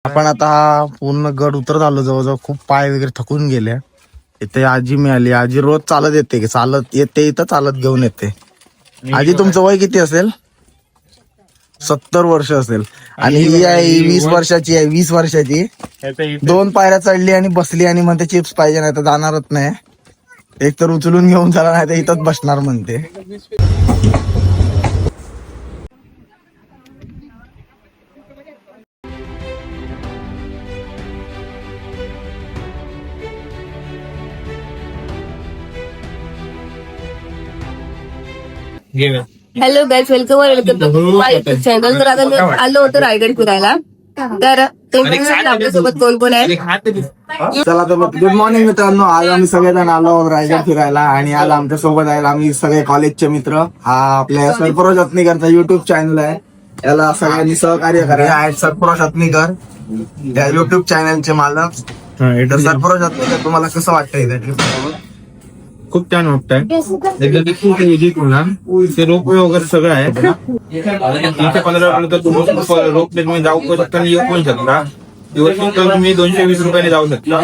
आपण आता पूर्ण गड उतरत आलो, जवळजवळ खूप पाय वगैरे थकून गेले. इथे आजी मिळाली. आजी रोज चालत येते, चालत येते इथं चालत घेऊन येते. आजी तुमचं वय किती असेल? 70 वर्ष असेल. आणि ही आहे 20 वर्षाची आहे. 20 वर्षाची 2 पायऱ्या चढली आणि बसली आणि म्हणते चिप्स पाहिजे, नाही तर जाणारच नाही. एक तर उचलून घेऊन चला, नाही तर इथंच बसणार म्हणते. Hello guys, welcome to channel. तर आता मी आलो होतो रायगड फिरायला. तर आपल्यासोबत कोण कोण आहे? चला तर गुड मॉर्निंग मित्रांनो. आज आम्ही सगळेजण आलो रायगड फिरायला आणि आज आमच्या सोबत आहे आम्ही सगळे कॉलेजचे मित्र. हा आपल्या सरफरोज अत्नीकरचा युट्यूब चॅनल आहे. याला सगळ्यांनी सहकार्य करा. आहेत सरफरोज अत्नीकर, या युट्यूब चॅनलचे मालक. सरफरोज अत्नीकर, तुम्हाला कसं वाटतंय इथे? खूप छान वाटतंय. ते रोपवे वगैरे सगळं आहे. 15 रोपवे तुम्ही जाऊ शकता आणि येऊ पण शकता. तुम्ही 220 रुपयाने जाऊ शकता.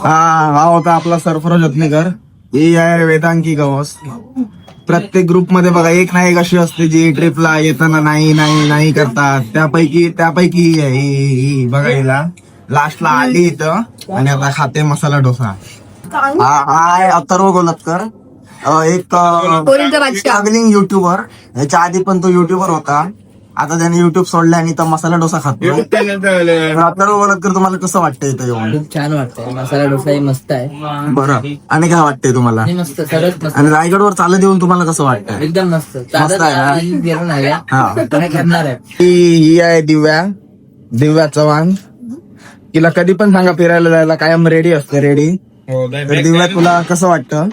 हा होता आपला सरफरोज अत्नीकर. ही आहे वेदांकी गवस. प्रत्येक ग्रुप मध्ये बघा एक ना एक अशी असते जी ट्रिपला येताना नाही नाही नाही करतात. त्यापैकी ही बघा, हिला लास्टला आली इथं आणि आता खाते मसाला डोसा. हा अथर्व गोलतकर, एक स्ट्रगलिंग युट्यूबर. याच्या आधी पण तो युट्यूबर होता. आता त्याने युट्यूब सोडला आणि तो मसाला डोसा खातो. अथर्व गोलतकर, तुम्हाला कसं वाटतंय इथं येऊन? खूप छान वाटतंय. मसाला डोसा मस्त आहे. बरं, आणि काय वाटतंय तुम्हाला? मस्त, सरळ मस्त. आणि रायगडवर चालत येऊन तुम्हाला कसं वाटतंय? एकदम मस्त. मस्त आहे ना? गेलो नाही हा. करणार आहे. ही आहे दिव्या चव्हाण. तिला कधी पण सांगा फिरायला जायला, कायम रेडी असते. रेडी. तर दिव्या, तुला कसं वाटतं?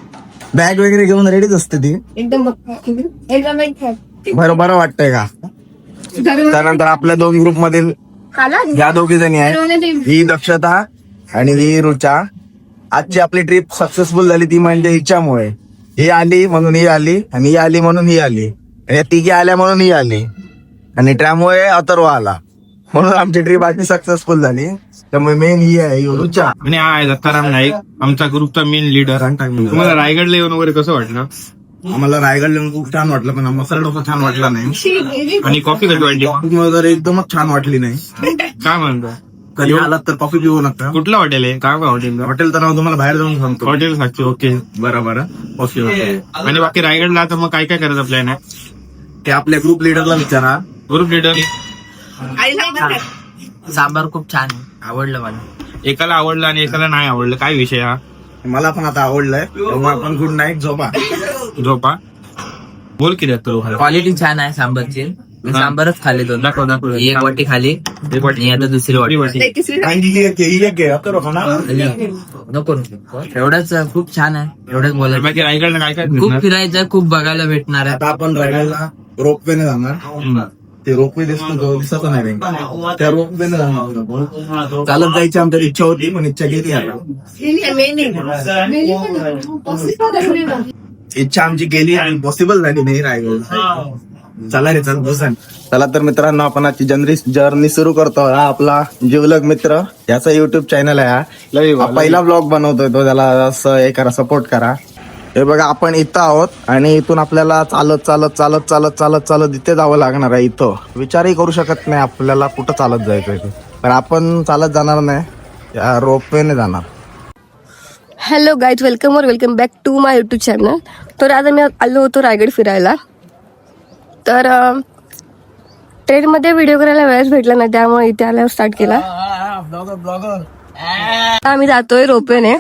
बॅग वगैरे घेऊन रेडीच असते ती. एकदम बरं वाटतंय का? त्यानंतर आपल्या 2 ग्रुप मधील या 2 जणी आहेत. ही दक्षता आणि ही रुचा. आजची आपली ट्रिप सक्सेसफुल झाली ती म्हणजे हिच्यामुळे. ही आली म्हणून ही आली, आणि ही आली म्हणून ही आली, आणि या तिघी आल्या म्हणून ही आली, आणि त्यामुळे अथर्व आला, म्हणून आमची ट्रिप आजची सक्सेसफुल झाली. त्यामुळे मेन ही आहे रुचा. आणि हा आहे दत्ताराम नाईक, आमचा ग्रुपचा मेन लीडर. तुम्हाला रायगडला येऊन वगैरे कसं वाटलं? आम्हाला रायगड येऊन खूप छान वाटलं, पण मसाला डोसा छान वाटला नाही. आणि कॉफी कधी वाटली? कॉफी वगैरे एकदमच छान वाटली नाही. काय म्हणतो? कधी आलात तर कॉफी पिऊ नका. कुठलं हॉटेल आहे? काय हॉटेल? हॉटेलचं नाव तुम्हाला बाहेर जाऊन सांगतो. हॉटेल साक्षी. ओके, बरं. ओके. आणि बाकी रायगडला आता मग काय काय करायचं प्लॅन आहे? ते आपल्या ग्रुप लिडरला विचारा. ग्रुप लीडर सांबार खूप छान आहे, आवडलं मला. एकाला आवडलं आणि एकाला नाही आवडलं. काय विषय हा? मला पण आता आवडलंय. तेव्हा आपण गुड नाईट, झोपा. बोल की तू. क्वालिटी छान आहे सांबारची. मी सांबारच खाल्ले 2. दाखव. एक वाटी खाली आणि आता दुसरी वाटी. नको एवढंच. खूप छान आहे, एवढंच बोलायचं. बाकी रायगडला काय काय खूप फिरायचं, खूप बघायला भेटणार आहे. आता आपण रायगडला रोपवेने जाणार. ते रोपवे दिसत नाही, त्या रोपवेने जाणार. चालत जायची आमची इच्छा होती, पण इच्छा गेली. इच्छा आमची गेली आणि पॉसिबल झाली नाही रायगड. चला रे, चला तर मित्रांनो, आपण आजची जर्नी सुरू करतो. हा आपला जिवलग मित्र, याचा युट्यूब चॅनल आहे. हा पहिला ब्लॉग बनवतोय तो. त्याला असं हे करा, सपोर्ट करा. हे बघा, आपण इथं आहोत आणि इथून आपल्याला चालत इथे जावं लागणार आहे. इथं विचारही करू शकत नाही आपल्याला कुठं चालत जायचं इथे, पण आपण चालत जाणार नाही, या रोपवेने जाणार. Hello guys, welcome back to my YouTube channel. तर आता मी आलो होतो रायगड फिरायला. तर ट्रेनमध्ये व्हिडिओ करायला वेळच भेटला नाही, त्यामुळे इथे आल्यावर स्टार्ट केला. आम्ही जातोय रोपवेने.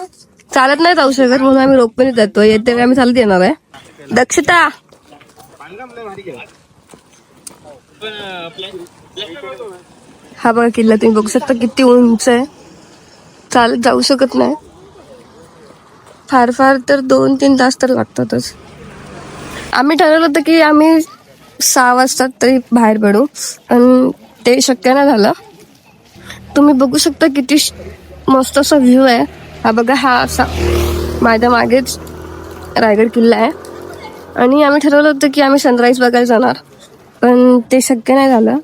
चालत नाही जाऊ शकत म्हणून आम्ही रोपवेने जातोय. येते आम्ही चालत येणार आहे. दक्षता, हा बघा किल्ला, तुम्ही बघू शकता किती उंच आहे. चालत जाऊ शकत नाही. फार तर 2-3 तास तर लागतातच. आम्ही ठरवलं होतं की आम्ही 6 वाजता तरी बाहेर पडू, पण ते शक्य नाही झालं. तुम्ही बघू शकता किती मस्त असा व्ह्यू आहे. हा बघा, हा असा माझ्या मागेच रायगड किल्ला आहे. आणि आम्ही ठरवलं होतं की आम्ही सनराईज बघायला जाणार, पण ते शक्य नाही झालं.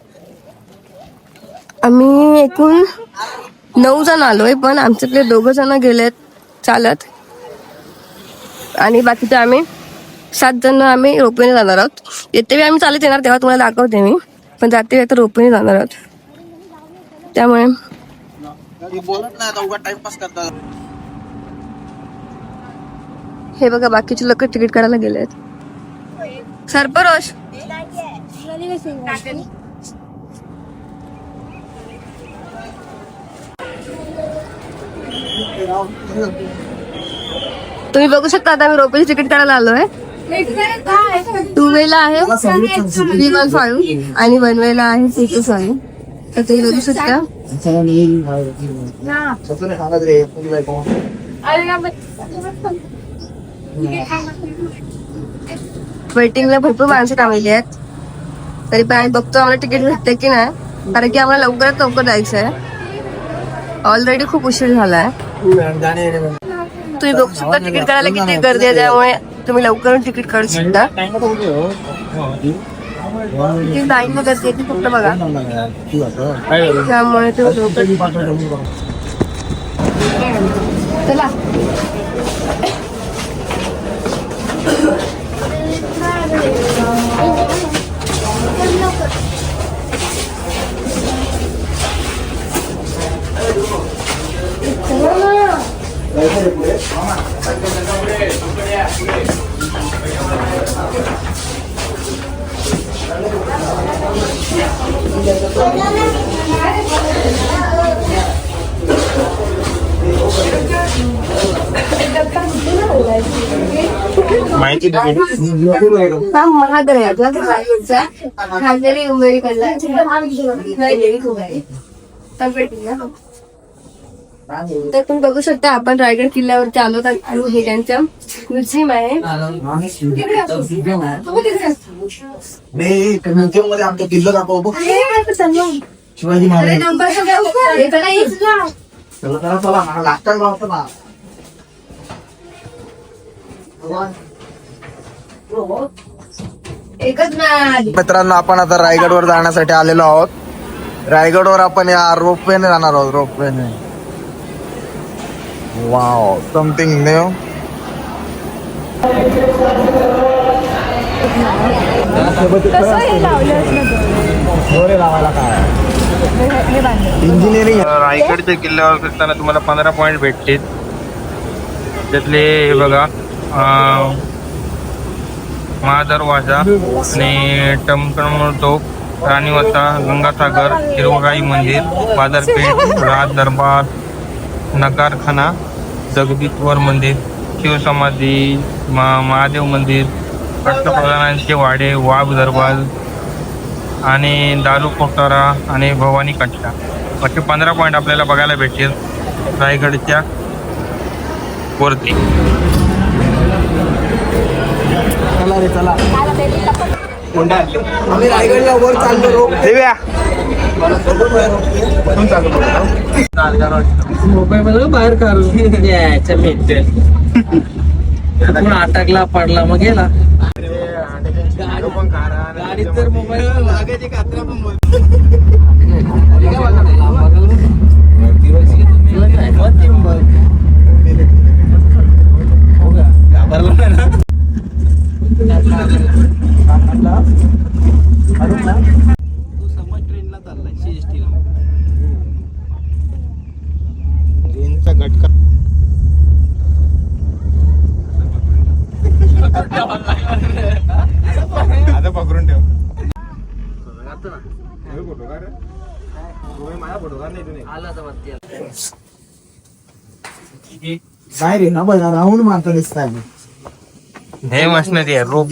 आम्ही एकूण 9 जण आलोय, पण आमच्यातले 2 जण गेलेत चालत आणि बाकीचे आम्ही 7 जण आम्ही रोपवेने जाणार आहोत. येते आम्ही चालत येणार तेव्हा तुम्हाला दाखवते मी, पण जाते तर रोपवेने जाणार आहोत. त्यामुळे बोलत नाही आता उगा टाइमपास करतात. हे बघा बाकीचे लोक तिकीट काढायला गेलेत. सरपरोश तुम्ही बघू शकता आता मी रोपवेची तिकीट काढायला आलोय. 2 वेला आहे 315 आणि 1 वेला आहे 325. तर तुम्ही बघू शकता. वेटिंगला भरपूर माणसं थांबलेली आहेत. तरी पण आम्ही बघतो आम्हाला तिकीट भेटते की नाही, कारण की आम्हाला लवकरात लवकर जायचं आहे. ऑलरेडी खूप उशीर झालाय. तुम्ही बघू शकता तिकीट काढायला किती गर्दी आहे, त्यामुळे तुम्ही लवकर तिकीट काढू शकता. किती लाईन गर्दी आहे ती फक्त बघा, त्यामुळे तुम्ही लवकर चला. माहिती महाग आहे खाल्लेली उमेरी कडला तर तुम्ही बघू शकता आपण रायगड किल्ल्यावरती आलो आणि हे त्यांचं म्युझियम आहे. मध्ये आमचा किल्ला दाखव शिवाजी महाराज. एकच मॅच. मित्रांनो आपण आता रायगडवर जाण्यासाठी आलेलो आहोत. रायगडवर आपण या रोपवेने जाणार आहोत. रोपवेने. Wow, something new. इंजिनिअरिंग. रायगडच्या किल्ल्यावर फिरताना तुम्हाला 15 पॉईंट भेटतील. त्यातले हे बघा, महादरवाजा आणि टमटम तोफ, राणीवता, गंगासागर, हिरवगाई मंदिर, बाजारपेठ, राज दरबार, नकारखाना, जगदीश्वर मंदिर, शिवसमाधी, महादेव मंदिर, अष्टप्रधानांचे वाडे, वाघ दरबार आणि दारू कोठारा आणि भवानी कट्टा. असे 15 पॉईंट आपल्याला बघायला भेटतील रायगडच्या वरती. चला रे चला. आम्ही रायगडला वर चाललो. मोबाईल बाहेर काढून यायचं भेटते. अटकला पडला मग गेला गाडीत तर मोबाईल ट्रेनला चाललाय CST ला. ट्रेनचा घटका आता पकडून ठेव. काय रे ना बघा राहून मारता दिसताय. हे मशनरी आहे रोप.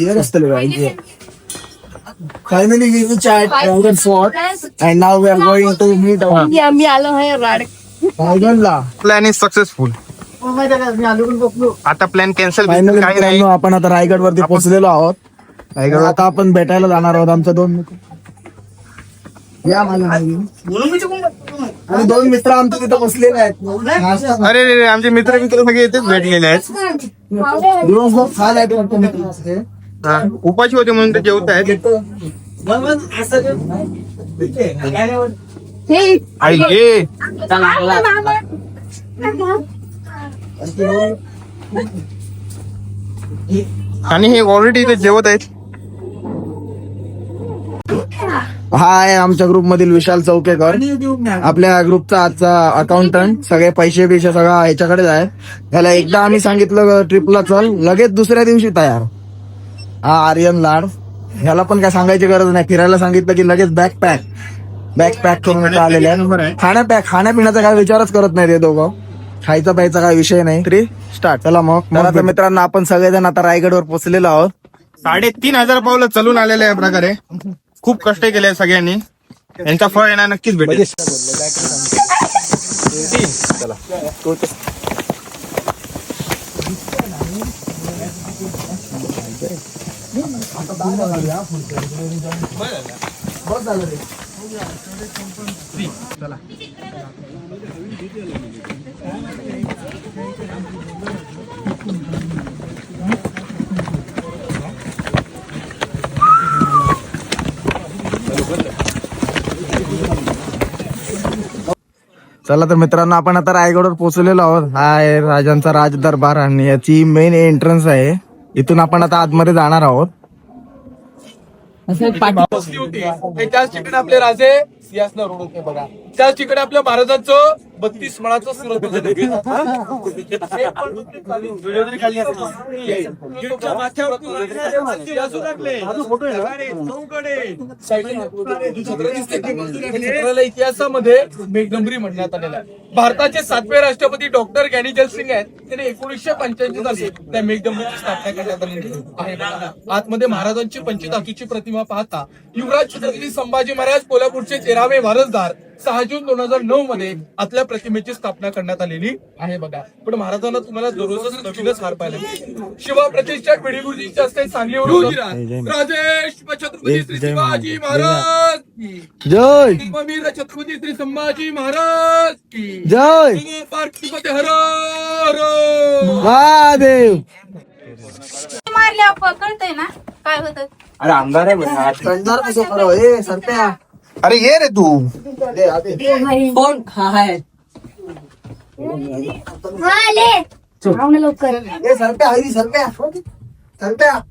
Finally we reached at Raigad Fort and now we are going to meet our आम्ही आलो आहे रायगडला. Plan is successful. आता प्लॅन कॅन्सल फायनली काही नाही. आपण आता रायगड वरती पोहोचलेलो आहोत. रायगड आता आपण भेटायला जाणार आहोत आमच्या 2 मित्र. या माझ्या मागे. आणि 2 मित्र आमचे तिथे बसलेले आहेत. अरे रे आमचे मित्र सगळे इथेच भेटलेले आहेत. दिवसभर खाल आहेत वाटतं मित्र. उपाशी होते म्हणून ते जेवत आहेत. आई घे. आणि हे ऑलरेडी इथे जेवत आहेत. हा आहे आमच्या ग्रुप मधील विशाल चौकेकर, आपल्या ग्रुपचा आजचा अकाउंटंट. सगळे पैसे बिशे सगळं ह्याच्याकडेच आहे. त्याला एकदा आम्ही सांगितलं ट्रिपला चल, लगेच दुसऱ्या दिवशी तयार. हा आर्यन लाड, ह्याला पण काय सांगायची गरज नाही. फिरायला सांगितलं की लगेच बॅग पॅक करून इथं आलेले आहे. खाण्यापिण्याचा काय विचारच करत नाही ते दोघं. खायचा प्यायचा काय विषय नाही. तरी स्टार्ट. चला मग तर मित्रांनो, आपण सगळेजण आता रायगडवर पोहोचलेलो आहोत. 3,500 पावलं चलून आलेले आहे प्रकारे. खूप कष्ट केले सगळ्यांनी. यांचा फळ येणार नक्कीच भेटेल. चला तर मित्रांनो, आपण आता रायगडवर पोहोचलेलो आहोत. हा आहे राजांचा राज दरबार आणि याची मेन एंट्रन्स आहे. इथून आपण आता आतमध्ये जाणार आहोत. त्याच ठिकाणी आपले राजे सिंहासनावर रोड होते बघा. त्याच ठिकाणी आपल्या महाराजांचं 32 मळाचं सुरत इतिहासामध्ये मेघडंबरी म्हणण्यात आलेला आहे. भारताचे 7वे राष्ट्रपती डॉक्टर ज्ञानीजल सिंग आहेत. त्यांनी 1985 साली त्या मेघडंबरीची स्थापना करण्यात आलेली आहे. आतमध्ये महाराजांची पंचताकीची प्रतिमा पाहता युवराज छत्रपती संभाजी महाराज कोल्हापूरचे 13वे वारसदार 6 जून 2009 मध्ये आतल्या प्रतिमेची स्थापना करण्यात आलेली आहे बघा. पण महाराजांना तुम्हाला दररोजच नवीनच हार पाहायला मिळेल. शिवा प्रतिष्ठाक वेडी गुरुजींच्या हस्ते सांगलीवरून राजेश छत्रपती श्री शिवाजी महाराज की जय वीर छत्रपती श्री संभाजी महाराज की जय पार्थिपते हर हर महादेव. मारल्या कळतंय ना काय होतं. अरे आमदार आहे. कंधार कसं करो हे सरप्या. अरे ये रे तू. कोण आहे लवकर हे सरप्या हरी सरप्या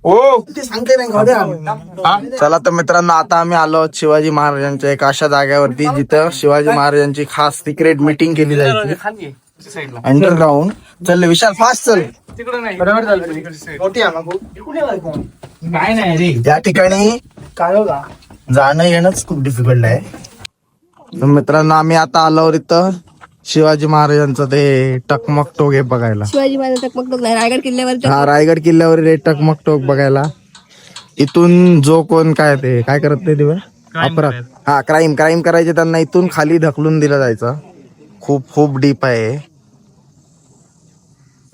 हो ते सांगते नाही खाऊ द्या. चला तर मित्रांनो, आता आम्ही आलो आहोत शिवाजी महाराजांच्या एका अशा जागेवरती जिथं शिवाजी महाराजांची खास सिक्रेट मीटिंग केली जायची. अंडरग्राऊंड. चल विशाल फास्ट चल. नाही त्या ठिकाणी जाणं येणंच खूप डिफिकल्ट आहे. तर मित्रांनो, आम्ही आता आलो इथं शिवाजी महाराजांचं ते टकमक टोक हे बघायला. शिवाजी महाराज टकमक टोक नाही, रायगड किल्ल्यावर हा रायगड किल्ल्यावर हे टकमक टोक बघायला. इथून जो कोण काय ते काय करत ते दिवस अपराध, हा क्राईम करायचे त्यांना इथून खाली ढकलून दिलं जायचं. खूप डीप आहे.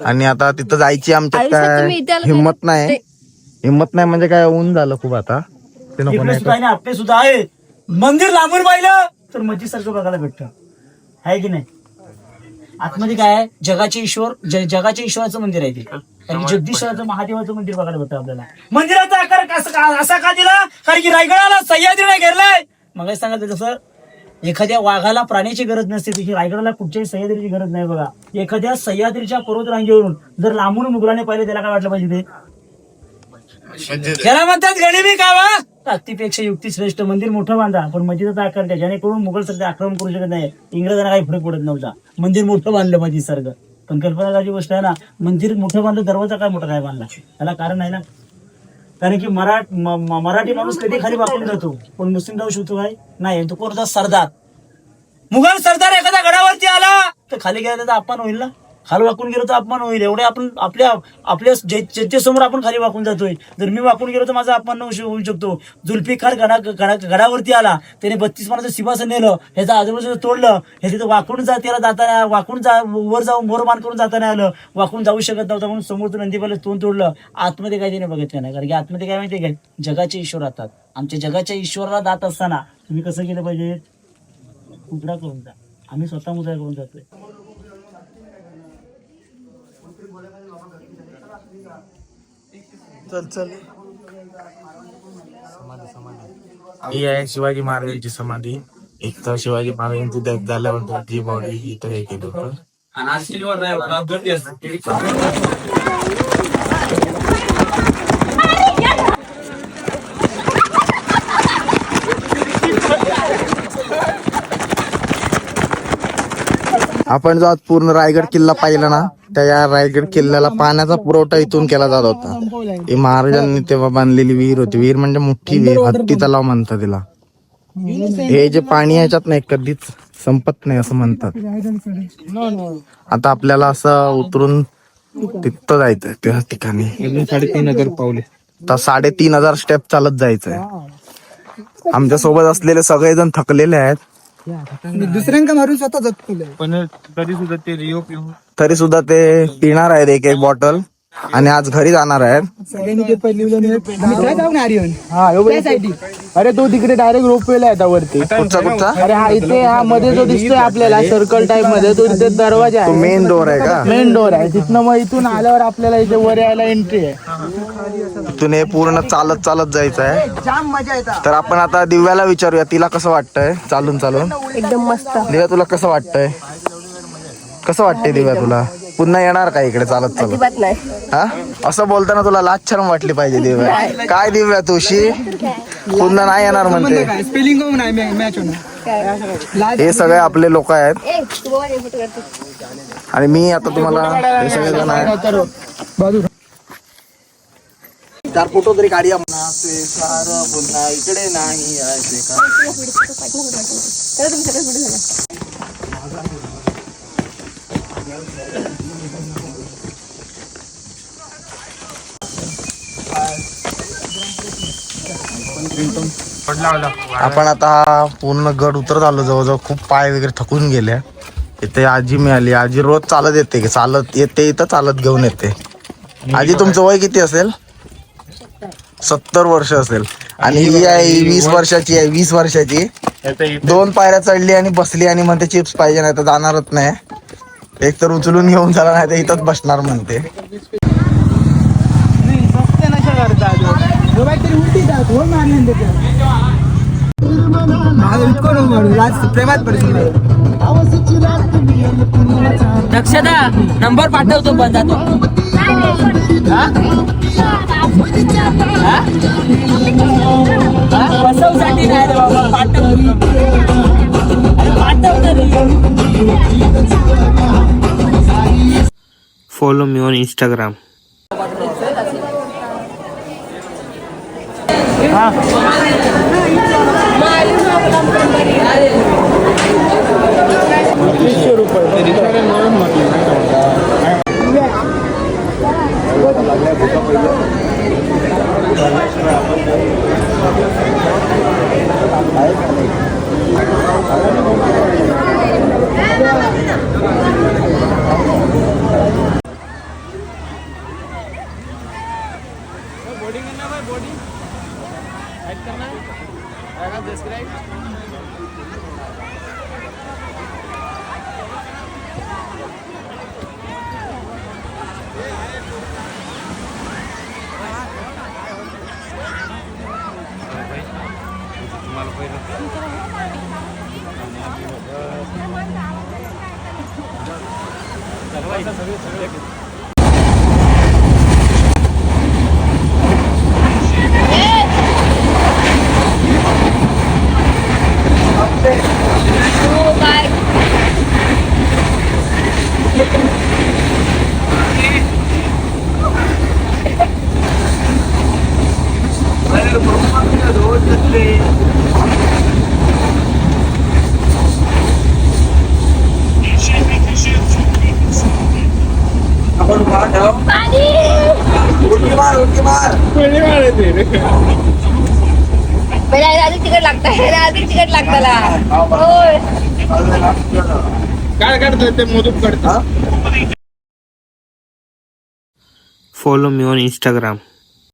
आणि आता तिथं जायची आमच्यात आयुष्यात काय तुम्ही इथे आलं हिंमत नाही म्हणजे काय ऊन झालं खूप आता. ते नको नाही. आपले सुद्धा आहे. मंदिर लांबून पाहिलं तर मस्जिद सारखं बघायला भेटतं, आहे की नाही. आतमध्ये काय आहे, जगाचे ईश्वराचं मंदिर आहे ते. कारण की जगदीश्वराचं महादेवाचं मंदिर बघायला भेटतं आपल्याला. मंदिराचा आकार असा का दिला, कारण की रायगडाला सह्याद्रीने घेरलाय. मग सांगायचं जसं एखाद्या वाघाला प्राण्याची गरज नसते, तशी रायगडाला कुठच्याही सह्याद्रीची गरज नाही बघा. एखाद्या सह्याद्रीच्या पर्वत रांगेवरून जर लांबून मुघलाने पाहिलं, त्याला काय वाटलं पाहिजे, ते त्याला म्हणतात गणिमी कावा. ताकदीपेक्षा युक्ती श्रेष्ठ. मंदिर मोठं बांधा, पण मस्जिदचा आकार द्या, जेणेकरून मुघल सरकार आक्रमण करू शकत नाही. इंग्रजांना काही फरक पडत नव्हता. मंदिर मोठं बांधलं मस्जिद सारखं. पण कल्पनाची गोष्ट आहे ना, मंदिर मोठं बांधलं, दरवाजा काय मोठा काय बांधला, त्याला कारण आहे ना. कारण की मराठी माणूस कधी खाली वाकून जातो, पण मुस्लिम जाऊ शकतो काय नाही. तो कोणता सरदार, मुघल सरदार एखाद्या गडावरती आला तर खाली गेला तर अपमान होईल ना. खाली वाकून गेलो तर अपमान होईल. एवढे आपण आपल्या जनतेसमोर आपण खाली वाकून जातोय. जर मी वाकून गेलो तर माझा अपमान होऊ शकतो. जुल्फिकार गडावरती आला, त्याने 32 मानाचं सिंहासन नेलं, ह्याचा आजूबाजूला तोडलं, हे तिथं वाकून त्याला वर जाऊन मोरमान करून जाता नाही आलं. वाकून जाऊ शकत नव्हता म्हणून समोरचं नंदीबाला तोंड तोडलं. आतमध्ये काही त्याने बघितलं नाही. कारण की आतमध्ये काय माहितीये काय, जगाचे ईश्वर राहतात. आमच्या जगाच्या ईश्वराला जात असताना तुम्ही कसं केलं पाहिजे, मुद्रा करून जा. आम्ही स्वतः मुद्रा करून जातोय. चल ही आहे शिवाजी महाराजांची समाधी. एक तर शिवाजी महाराजांची डेथ झाल्यावर जी बॉडी इथं हे केलं होतं. आपण जो आज पूर्ण रायगड किल्ला पाहिला ना, त्या या रायगड किल्ल्याला पाण्याचा पुरवठा इथून केला जात होता. ही महाराजांनी तेव्हा बांधलेली विहीर होती. विहीर म्हणजे मोठी विहीर, हत्ती तलाव म्हणतात तिला. हे जे पाणी याच्यात नाही कधीच संपत नाही असं म्हणतात. आता आपल्याला असं उतरून तिथं जायचंय त्या ठिकाणी. 3,500 पावले. तर 3,500 स्टेप चालत जायचंय. आमच्या सोबत असलेले सगळेजण थकलेले आहेत. दुसऱ्यांका मारून स्वतः जगतोय. पण तरी सुद्धा ते रिओ पिऊन तरी सुद्धा ते पिणार आहेत एक एक बॉटल आणि आज घरी जाणार आहेत. अरे तो तिकडे डायरेक्ट रोपवेला आहे वरती. कुठचा कुठचा अरे हा इथे हा मध्ये जो दिसतोय आपल्याला सर्कल टाइप मध्ये तो तिथे दरवाजा तो आहे. मेन डोर आहे का? मेन डोर आहे. तिथनं मग इथून आल्यावर आपल्याला इथे वर यायला एंट्री आहे. इथून हे पूर्ण चालत चालत जायचं आहे. जाम मजा येतात. तर आपण आता दिव्याला विचारूया तिला कसं वाटतंय चालून चालून. एकदम मस्त. दिव्या तुला कसं वाटतंय? कसं वाटतंय दिव्या तुला? पुन्हा येणार का इकडे चालत चालत? अजिबात नाही. हा असं बोलताना तुला लाज शरम वाटली पाहिजे दिव्या. काय दिव्या तुशी पुन्हा नाही येणार म्हणते. स्पेलिंग नाही मॅच होणार. हे सगळे आपले लोक आहेत ए, तू बाबा हे फोटो काढतो. आणि मी आता तुम्हाला हे सगळे जण आहेत. 4 फोटो तरी काढूया म्हणा. पुन्हा इकडे नाही यायचे का? तर तुमच्याकडे फोटो झाला. आपण आता हा पूर्ण गड उतरत आलो. जवळजवळ खूप पाय वगैरे थकून गेले. इथे आजी मिळाली. आजी रोज चालत येते की चालत येते इथं चालत घेऊन येते. आजी तुमचं वय किती असेल? 70 वर्ष असेल. आणि ही आहे 20 वर्षाची आहे. 20 वर्षाची 2 पायऱ्या चढली आणि बसली आणि म्हणते चिप्स पाहिजे, नाही तर जाणारच नाही. एक तर उचलून घेऊन झाला नाही तर इथंच बसणार म्हणते. प्रेमात दक्षता नंबर पाठवतो पण जातो. बसवसाठी नाही रे बाबा, पाठवतो. Follow me on Instagram. Ticket लागताला. होय. काय काढतोय ते मोदक काढतो. Follow me on Instagram.